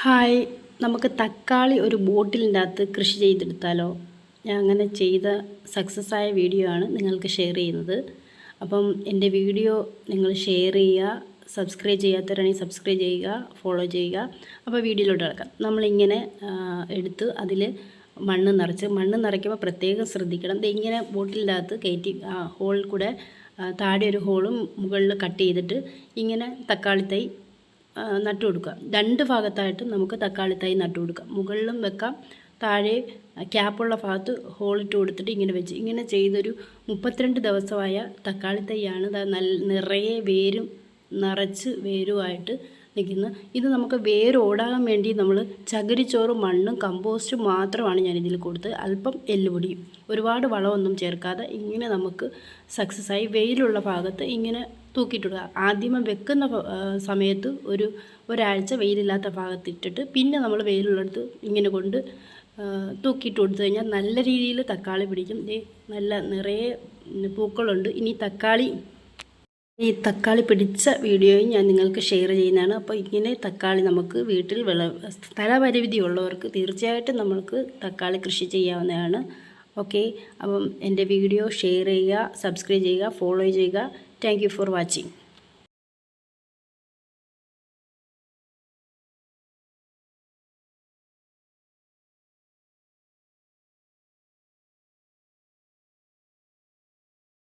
Hi, നമുക്ക് തക്കാളി ഒരു ബോട്ടിലിൻ്റെ അകത്ത് കൃഷി ചെയ്തെടുത്താലോ? ഞാൻ അങ്ങനെ ചെയ്ത സക്സസ് ആയ വീഡിയോ ആണ് നിങ്ങൾക്ക് ഷെയർ ചെയ്യുന്നത്. അപ്പം എൻ്റെ വീഡിയോ നിങ്ങൾ ഷെയർ ചെയ്യുക, സബ്സ്ക്രൈബ് ചെയ്യാത്തവരാണെങ്കിൽ സബ്സ്ക്രൈബ് ചെയ്യുക, ഫോളോ ചെയ്യുക. അപ്പോൾ വീഡിയോയിലോട്ട് കിടക്കാം. നമ്മളിങ്ങനെ എടുത്ത് അതിൽ മണ്ണ് നിറയ്ക്കുമ്പോൾ പ്രത്യേകം ശ്രദ്ധിക്കണം. ഇങ്ങനെ ബോട്ടിലിൻ്റെ അകത്ത് കയറ്റി ഹോളിൽ കൂടെ താഴെ ഒരു ഹോളും മുകളിൽ കട്ട് ചെയ്തിട്ട് ഇങ്ങനെ തക്കാളി തൈ നട്ടു കൊടുക്കുക. രണ്ട് ഭാഗത്തായിട്ട് നമുക്ക് തക്കാളി തൈ നട്ടു കൊടുക്കാം. മുകളിലും വെക്കാം, താഴെ ക്യാപ്പുള്ള ഭാഗത്ത് ഹോളിട്ട് കൊടുത്തിട്ട് ഇങ്ങനെ വെച്ച് ഇങ്ങനെ ചെയ്തൊരു 32 ദിവസമായ തക്കാളി തൈയാണ് നിറയെ വേരും നിറച്ച് വേരുമായിട്ട് നിൽക്കുന്നത്. ഇത് നമുക്ക് വേരോടാൻ വേണ്ടി നമ്മൾ ചകിരിച്ചോറും മണ്ണും കമ്പോസ്റ്റും മാത്രമാണ് ഞാനിതിൽ കൊടുത്തത്. അല്പം എല്ലുപൊടിയും, ഒരുപാട് വളമൊന്നും ചേർക്കാതെ ഇങ്ങനെ നമുക്ക് സക്സസ്സായി വെയിലുള്ള ഭാഗത്ത് ഇങ്ങനെ തൂക്കിയിട്ടിടുക. ആദ്യമേ വെക്കുന്ന സമയത്ത് ഒരാഴ്ച വെയിലില്ലാത്ത ഭാഗത്ത് ഇട്ടിട്ട് പിന്നെ നമ്മൾ വെയിലുള്ളിടത്ത് ഇങ്ങനെ കൊണ്ട് തൂക്കിയിട്ട് കൊടുത്തു കഴിഞ്ഞാൽ നല്ല രീതിയിൽ തക്കാളി പിടിക്കും. നല്ല നിറയെ പൂക്കളുണ്ട്. ഈ തക്കാളി പിടിച്ച വീഡിയോയും ഞാൻ നിങ്ങൾക്ക് ഷെയർ ചെയ്യുന്നതാണ്. അപ്പോൾ ഇങ്ങനെ തക്കാളി നമുക്ക് വീട്ടിൽ സ്ഥലപരിമിതി ഉള്ളവർക്ക് തീർച്ചയായിട്ടും നമുക്ക് തക്കാളി കൃഷി ചെയ്യാവുന്നതാണ്. ഓക്കെ, അപ്പം എൻ്റെ വീഡിയോ ഷെയർ ചെയ്യുക, സബ്സ്ക്രൈബ് ചെയ്യുക, ഫോളോ ചെയ്യുക. Thank you for watching.